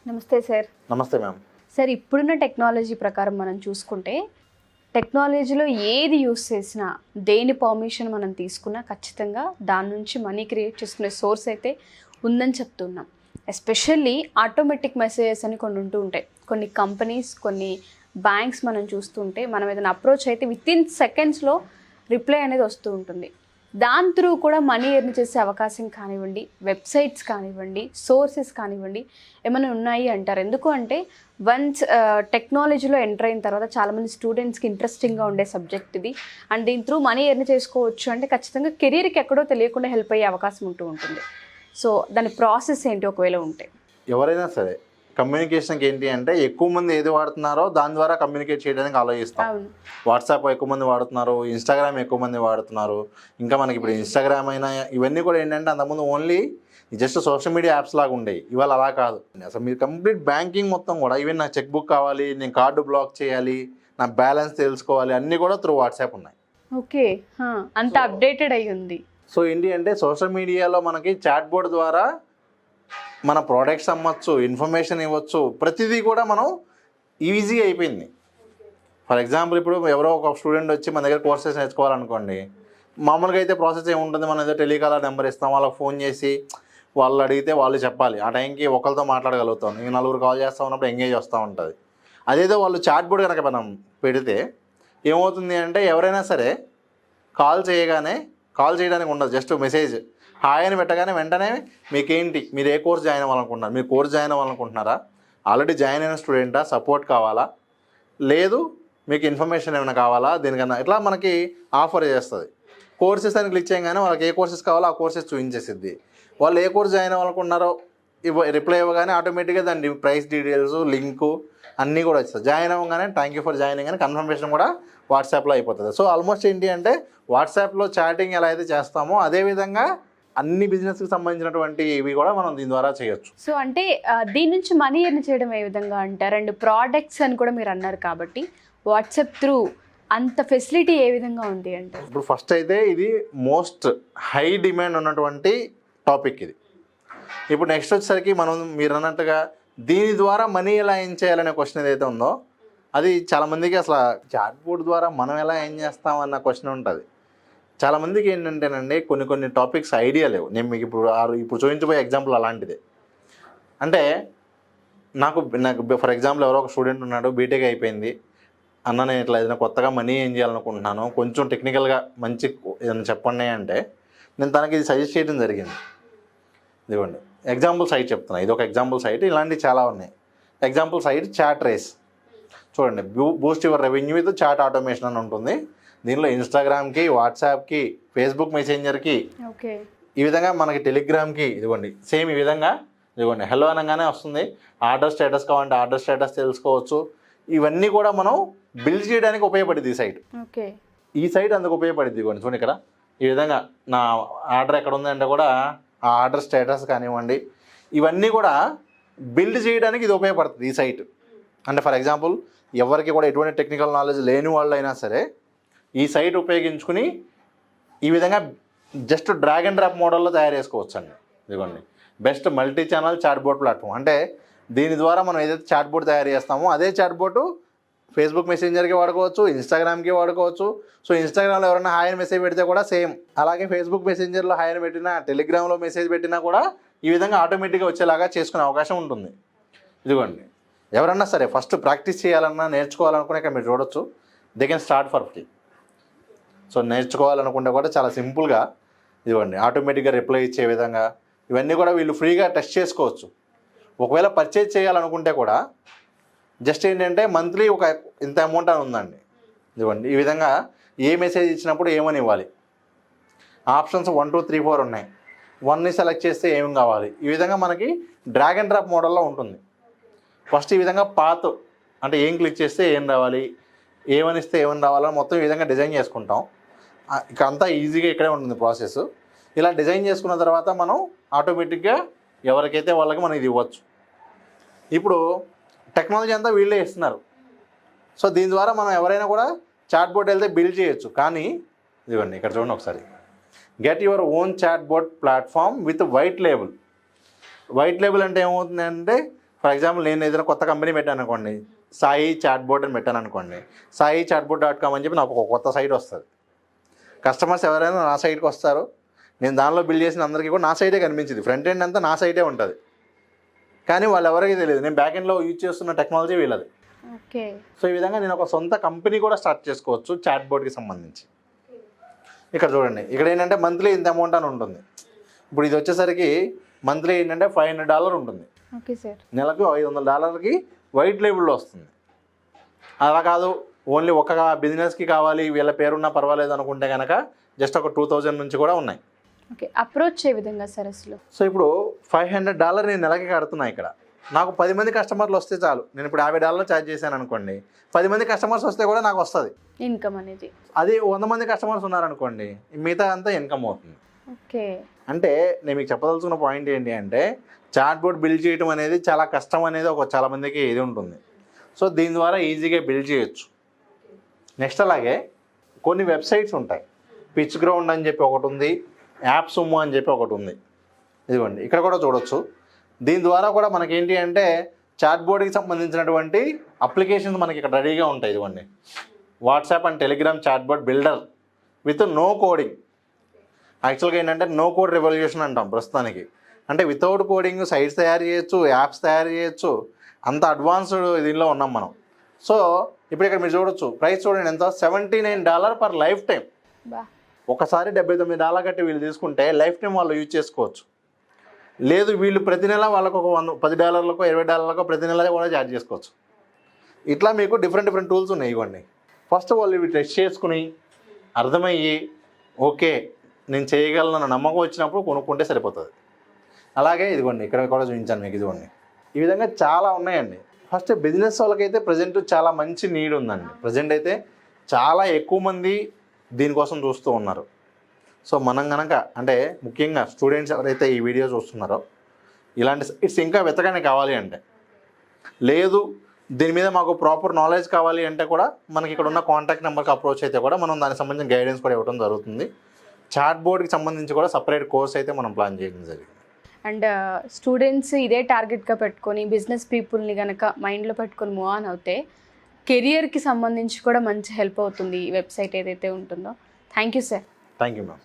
నమస్తే సార్. నమస్తే ma'am. Sir, ఇప్పుడున్న టెక్నాలజీ ప్రకారం మనం చూసుకుంటే టెక్నాలజీలో ఏది యూస్ చేసినా, దేని పర్మిషన్ మనం తీసుకున్నా ఖచ్చితంగా దాని నుంచి మనీ క్రియేట్ చేసుకునే సోర్స్ అయితే ఉందని చెప్తున్నాం. ఎస్పెషల్లీ ఆటోమేటిక్ మెసేజెస్ అని కొన్ని ఉంటూ ఉంటాయి. కొన్ని కంపెనీస్, కొన్ని బ్యాంక్స్ మనం చూస్తుంటే మనం ఏదైనా అప్రోచ్ అయితే వితిన్ సెకండ్స్లో రిప్లై అనేది వస్తూ ఉంటుంది. దాని త్రూ కూడా మనీ ఎర్న్ చేసే అవకాశం కానివ్వండి, వెబ్సైట్స్ కానివ్వండి, సోర్సెస్ కానివ్వండి ఏమైనా ఉన్నాయి అంటారు. ఎందుకు అంటే వన్స్ టెక్నాలజీలో ఎంటర్ అయిన తర్వాత చాలామంది స్టూడెంట్స్కి ఇంట్రెస్టింగ్గా ఉండే సబ్జెక్ట్ ఇది. అండ్ దీని త్రూ మనీ ఎర్న్ చేసుకోవచ్చు అంటే ఖచ్చితంగా కెరీర్కి ఎక్కడో తెలియకుండా హెల్ప్ అయ్యే అవకాశం ఉంటూ ఉంటుంది. సో దాని ప్రాసెస్ ఏంటి ఒకవేళ ఉంటే? ఎవరైనా సరే కమ్యూనికేషన్కి ఏంటి అంటే ఎక్కువ మంది ఏది వాడుతున్నారో దాని ద్వారా కమ్యూనికేట్ చేయడానికి ఆలోచిస్తాం. వాట్సాప్ ఎక్కువ మంది వాడుతున్నారు, ఇన్స్టాగ్రామ్ ఎక్కువ మంది వాడుతున్నారు. ఇంకా మనకి ఇప్పుడు ఇన్స్టాగ్రామ్ అయినా ఇవన్నీ కూడా ఏంటంటే అంతకుముందు only just social media apps లాగా ఉండేవి. ఇవాళ అలా కాదు. అసలు మీరు కంప్లీట్ బ్యాంకింగ్ మొత్తం కూడా ఈవెన్ నాకు చెక్ బుక్ కావాలి, నేను కార్డు బ్లాక్ చేయాలి, నా బ్యాలెన్స్ తెలుసుకోవాలి, అన్నీ కూడా త్రూ వాట్సాప్ ఉన్నాయి. ఓకే, అంత అప్డేటెడ్ అయ్యి ఉంది. సో ఏంటి అంటే సోషల్ మీడియాలో మనకి చాట్ బోర్డ్ ద్వారా మన ప్రోడక్ట్స్ అమ్మచ్చు, ఇన్ఫర్మేషన్ ఇవ్వచ్చు, ప్రతిదీ కూడా మనం ఈజీ అయిపోయింది. ఫర్ ఎగ్జాంపుల్ ఇప్పుడు ఎవరో ఒక స్టూడెంట్ వచ్చి మన దగ్గర కోర్సెస్ నేర్చుకోవాలనుకోండి, మామూలుగా అయితే ప్రాసెస్ ఏముంటుంది, మనం ఏదో టెలికాలర్ నెంబర్ ఇస్తాం, వాళ్ళకి ఫోన్ చేసి వాళ్ళు అడిగితే వాళ్ళు చెప్పాలి. ఆ టైంకి ఒకరితో మాట్లాడగలుగుతాం, ఇంక నలుగురు కాల్ చేస్తూ ఉన్నప్పుడు ఎంగేజ్ వస్తూ ఉంటుంది. అదేదో వాళ్ళు చాట్ బోర్డ్ కనుక మనం పెడితే ఏమవుతుంది అంటే ఎవరైనా సరే కాల్ చేయడానికి ఉండదు, జస్ట్ మెసేజ్ హాయ్ అని పెట్టగానే వెంటనే మీకేంటి, మీరు ఏ కోర్స్ జాయిన్ అవ్వాలనుకుంటున్నారు, మీరు కోర్స్ జాయిన్ అవ్వాలనుకుంటున్నారా, ఆల్రెడీ జాయిన్ అయిన స్టూడెంటా, సపోర్ట్ కావాలా, లేదు మీకు ఇన్ఫర్మేషన్ ఏమైనా కావాలా, దేనికన్నా ఇట్లా మనకి ఆఫర్ చేస్తుంది. కోర్సెస్ అని క్లిక్ చేయగానే వాళ్ళకి ఏ కోర్సెస్ కావాలో ఆ కోర్సెస్ చూపించేసిద్ది. వాళ్ళు ఏ కోర్స్ జాయిన్ అవ్వాలనుకుంటున్నారో రిప్లై ఇవ్వగానే ఆటోమేటిక్గా దాని ప్రైస్ డీటెయిల్స్, లింకు అన్నీ కూడా వస్తుంది. జాయిన్ అవ్వగానే థ్యాంక్ యూ ఫర్ జాయినింగ్ అని కన్ఫర్మేషన్ కూడా వాట్సాప్లో అయిపోతుంది. సో ఆల్మోస్ట్ ఏంటి అంటే వాట్సాప్లో చాటింగ్ ఎలా అయితే చేస్తామో అదేవిధంగా అన్ని బిజినెస్కి సంబంధించినటువంటి ఇవి కూడా మనం దీని ద్వారా చేయొచ్చు. సో అంటే దీని నుంచి మనీ ఎర్న్ చేయడం ఏ విధంగా అంటారు? అండ్ ప్రోడక్ట్స్ అని కూడా మీరు అన్నారు కాబట్టి వాట్సాప్ త్రూ అంత ఫెసిలిటీ ఏ విధంగా ఉంది అంటే? ఇప్పుడు ఫస్ట్ అయితే ఇది మోస్ట్ హై డిమాండ్ ఉన్నటువంటి టాపిక్ ఇది. ఇప్పుడు నెక్స్ట్ వచ్చేసరికి మీరు అన్నట్టుగా దీని ద్వారా మనీ ఎలా ఏం చేయాలనే క్వశ్చన్ ఏదైతే ఉందో అది చాలామందికి అసలు చాట్ బోర్డ్ ద్వారా మనం ఎలా ఏం చేస్తాం అన్న క్వశ్చన్ ఉంటుంది. చాలామందికి ఏంటంటేనండి కొన్ని టాపిక్స్ ఐడియా లేవు. నేను మీకు ఇప్పుడు చూపించబోయే ఎగ్జాంపుల్ అలాంటిదే. అంటే నాకు ఫర్ ఎగ్జాంపుల్ ఎవరో ఒక స్టూడెంట్ ఉన్నాడు, బీటెక్ అయిపోయింది, అన్న నేను ఇట్లా ఏదైనా కొత్తగా మనీ ఏం చేయాలనుకుంటున్నాను, కొంచెం టెక్నికల్గా మంచి ఏదైనా చెప్పండి అంటే నేను తనకి ఇది సజెస్ట్ చేయడం జరిగింది. ఇదిగోండి ఎగ్జాంపుల్ సైట్ చెప్తున్నా, ఇది ఒక ఎగ్జాంపుల్ సైట్, ఇలాంటివి చాలా ఉన్నాయి. ఎగ్జాంపుల్ సైట్ చాట్ రేస్ చూడండి, boost your revenue with chat automation అని ఉంటుంది. దీనిలో ఇన్స్టాగ్రామ్కి, వాట్సాప్కి, ఫేస్బుక్ మెసెంజర్కి, ఈ విధంగా మనకి టెలిగ్రామ్కి ఇదిగోండి సేమ్ ఈ విధంగా ఇదిగోండి హెల్లో అనగానే వస్తుంది. ఆర్డర్ స్టేటస్ కావాలంటే ఆర్డర్ స్టేటస్ తెలుసుకోవచ్చు. ఇవన్నీ కూడా మనం బిల్డ్ చేయడానికి ఉపయోగపడింది ఈ సైట్. ఈ సైట్ అందుకు ఉపయోగపడింది. ఇదిగోండి చూడండి ఇక్కడ ఈ విధంగా నా ఆర్డర్ ఎక్కడ ఉందంటే కూడా ఆ ఆర్డర్ స్టేటస్ కానివ్వండి, ఇవన్నీ కూడా బిల్డ్ చేయడానికి ఇది ఉపయోగపడుతుంది ఈ సైట్. అంటే ఫర్ ఎగ్జాంపుల్ ఎవరికి కూడా ఎటువంటి టెక్నికల్ నాలెడ్జ్ లేని వాళ్ళు అయినా సరే ఈ సైట్ ఉపయోగించుకుని ఈ విధంగా జస్ట్ డ్రాగ్ అండ్ డ్రాప్ మోడల్లో తయారు చేసుకోవచ్చు అండి. ఇదిగోండి best multi channel chat board platform. అంటే దీని ద్వారా మనం ఏదైతే చాట్ బోర్డ్ తయారు చేస్తామో అదే చాట్ బోర్డు ఫేస్బుక్ మెసెంజర్కి వాడుకోవచ్చు, ఇన్స్టాగ్రామ్కి వాడుకోవచ్చు. సో ఇన్స్టాగ్రామ్లో ఎవరైనా హాయ్ అని మెసేజ్ పెడితే కూడా సేమ్ అలాగే ఫేస్బుక్ మెసెంజర్లో హాయ్ అని పెట్టినా, టెలిగ్రామ్లో మెసేజ్ పెట్టినా కూడా ఈ విధంగా ఆటోమేటిక్గా వచ్చేలాగా చేసుకునే అవకాశం ఉంటుంది. ఇదిగోండి ఎవరన్నా సరే ఫస్ట్ ప్రాక్టీస్ చేయాలన్నా, నేర్చుకోవాలనుకునే ఇక్కడ మీరు చూడొచ్చు, they can start for free. So నేర్చుకోవాలనుకుంటే కూడా చాలా సింపుల్గా ఇదిగోండి ఆటోమేటిక్గా రిప్లై ఇచ్చే విధంగా ఇవన్నీ కూడా వీళ్ళు ఫ్రీగా టెస్ట్ చేసుకోవచ్చు. ఒకవేళ పర్చేజ్ చేయాలనుకుంటే కూడా జస్ట్ ఏంటంటే మంత్లీ ఒక ఇంత అమౌంట్ అని ఉందండి. ఇదిగోండి ఈ విధంగా ఏ మెసేజ్ ఇచ్చినప్పుడు ఏమని ఇవ్వాలి, ఆప్షన్స్ 1 2 3 4 ఉన్నాయి. 1ని సెలెక్ట్ చేస్తే ఏం కావాలి, ఈ విధంగా మనకి డ్రాగ్ అండ్ డ్రాప్ మోడల్లో ఉంటుంది. ఫస్ట్ ఈ విధంగా పాత్ అంటే ఏం క్లిక్ చేస్తే ఏం రావాలి, ఏమని ఇస్తే ఏమని రావాలని మొత్తం ఈ విధంగా డిజైన్ చేసుకుంటాం. ఇక అంతా ఈజీగా ఇక్కడే ఉంటుంది ప్రాసెస్. ఇలా డిజైన్ చేసుకున్న తర్వాత మనం ఆటోమేటిక్గా ఎవరికైతే వాళ్ళకి మనం ఇది ఇవ్వచ్చు. ఇప్పుడు టెక్నాలజీ అంతా వీళ్ళే ఇస్తున్నారు. సో దీని ద్వారా మనం ఎవరైనా కూడా చాట్ బోర్డ్ వెళ్తే బిల్డ్ చేయొచ్చు. కానీ ఇదిగోండి ఇక్కడ చూడండి ఒకసారి, get your own chat board platform with white label. White label అంటే ఏమవుతుంది అంటే ఫర్ ఎగ్జాంపుల్ నేను ఏదైనా కొత్త కంపెనీ పెట్టాను అనుకోండి, సాయి చాట్ బోర్డ్ అని పెట్టాను అనుకోండి, సాయి చాట్బోర్డ్.com అని చెప్పి నాకు ఒక కొత్త సైట్ వస్తుంది. కస్టమర్స్ ఎవరైనా నా సైట్కి వస్తారు, నేను దానిలో బిల్డ్ చేసిన అందరికీ కూడా నా సైటే కనిపించింది, ఫ్రంట్ ఎండ్ అంతా నా సైటే ఉంటుంది. కానీ వాళ్ళు ఎవరికి తెలియదు నేను బ్యాక్ ఎండ్లో యూజ్ చేస్తున్న టెక్నాలజీ వీళ్ళది. ఓకే. సో ఈ విధంగా నేను ఒక సొంత కంపెనీ కూడా స్టార్ట్ చేసుకోవచ్చు చాట్ బోర్డ్కి సంబంధించి. ఇక్కడ చూడండి, ఇక్కడ ఏంటంటే మంత్లీ ఇంత అమౌంట్ అని ఉంటుంది. ఇప్పుడు ఇది వచ్చేసరికి మంత్లీ ఏంటంటే $500 ఉంటుంది. Okay sir. నెలకు $500కి వైట్ లేబుల్లో వస్తుంది. అలా కాదు, ఓన్లీ ఒక బిజినెస్కి కావాలి, వీళ్ళ పేరున్నా పర్వాలేదు అనుకుంటే కనుక జస్ట్ ఒక 2000 నుంచి కూడా ఉన్నాయి. ఓకే. అప్రోచ్ ఏ విధంగా సార్ అసలు? సో ఇప్పుడు $500 నేను నెలకి కడుతున్నా. ఇక్కడ నాకు 10 మంది కస్టమర్లు వస్తే చాలు. నేను ఇప్పుడు $50 ఛార్జ్ చేశాను అనుకోండి, 10 మంది కస్టమర్స్ వస్తే కూడా నాకు వస్తుంది ఇన్కమ్ అనేది. అది 100 మంది కస్టమర్స్ ఉన్నారనుకోండి, మిగతా అంతా ఇన్కమ్ అవుతుంది. ఓకే. అంటే నేను మీకు చెప్పదలుచుకున్న పాయింట్ ఏంటి అంటే, చాట్ బోర్డ్ బిల్డ్ చేయడం అనేది చాలా కష్టం అనేది చాలా మందికి ఇది ఉంటుంది. సో దీని ద్వారా ఈజీగా బిల్డ్ చేయొచ్చు. నెక్స్ట్ అలాగే కొన్ని వెబ్సైట్స్ ఉంటాయి. పిచ్ గ్రౌండ్ అని చెప్పి ఒకటి ఉంది, యాప్ సుమో అని చెప్పి ఒకటి ఉంది. ఇదిగోండి ఇక్కడ కూడా చూడొచ్చు. దీని ద్వారా కూడా మనకేంటి అంటే చాట్ బోర్డ్కి సంబంధించినటువంటి అప్లికేషన్స్ మనకి ఇక్కడ రెడీగా ఉంటాయి. ఇదిగోండి, WhatsApp and Telegram chat board builder with no coding. యాక్చువల్గా ఏంటంటే నో కోడ్ రెవల్యూషన్ అంటాం ప్రస్తుతానికి. అంటే వితౌట్ కోడింగ్ సైట్స్ తయారు చేయొచ్చు, యాప్స్ తయారు చేయొచ్చు, అంత అడ్వాన్స్డ్ దీనిలో ఉన్నాం మనం. సో ఇప్పుడు ఇక్కడ మీరు చూడొచ్చు, ప్రైస్ చూడండి ఎంత, $79 పర్ లైఫ్ టైం. ఒకసారి $79 కట్టి వీళ్ళు తీసుకుంటే లైఫ్ టైం వాళ్ళు యూజ్ చేసుకోవచ్చు. లేదు వీళ్ళు ప్రతి నెల వాళ్ళకు ఒక $10, $20 ప్రతి నెల కూడా ఛార్జ్ చేసుకోవచ్చు. ఇట్లా మీకు డిఫరెంట్ టూల్స్ ఉన్నాయి. ఇవ్వండి, ఫస్ట్ వాళ్ళు ఇవి టెస్ట్ చేసుకుని అర్థమయ్యి ఓకే నేను చేయగలను నమ్మకం వచ్చినప్పుడు కొనుక్కుంటే సరిపోతుంది. అలాగే ఇదిగోండి ఇక్కడ కూడా చూపించాను మీకు. ఇదిగోండి ఈ విధంగా చాలా ఉన్నాయండి. ఫస్ట్ బిజినెస్ వాళ్ళకైతే ప్రజెంట్ చాలా మంచి నీడ్ ఉందండి. ప్రజెంట్ అయితే చాలా ఎక్కువ మంది దీనికోసం చూస్తూ ఉన్నారు. సో మనం కనుక అంటే ముఖ్యంగా స్టూడెంట్స్ ఎవరైతే ఈ వీడియో చూస్తున్నారో ఇలాంటి సైట్స్ ఇంకా వెతకనే కావాలి అంటే, లేదు దీని మీద మాకు ప్రాపర్ నాలెడ్జ్ కావాలి అంటే కూడా మనకి ఇక్కడ ఉన్న కాంటాక్ట్ నెంబర్కి అప్రోచ్ అయితే కూడా మనం దానికి సంబంధించిన గైడెన్స్ కూడా ఇవ్వడం జరుగుతుంది. చాట్ బోర్డ్కి సంబంధించి కూడా సపరేట్ కోర్స్ అయితే మనం ప్లాన్ చేయడం జరిగింది. అండ్ స్టూడెంట్స్ ఇదే టార్గెట్గా పెట్టుకొని బిజినెస్ పీపుల్ని కనుక మైండ్లో పెట్టుకొని మూవ్ ఆన్ అవుతే కెరియర్కి సంబంధించి కూడా మంచి హెల్ప్ అవుతుంది ఈ వెబ్సైట్ ఏదైతే ఉంటుందో. Thank you sir. Thank you ma'am.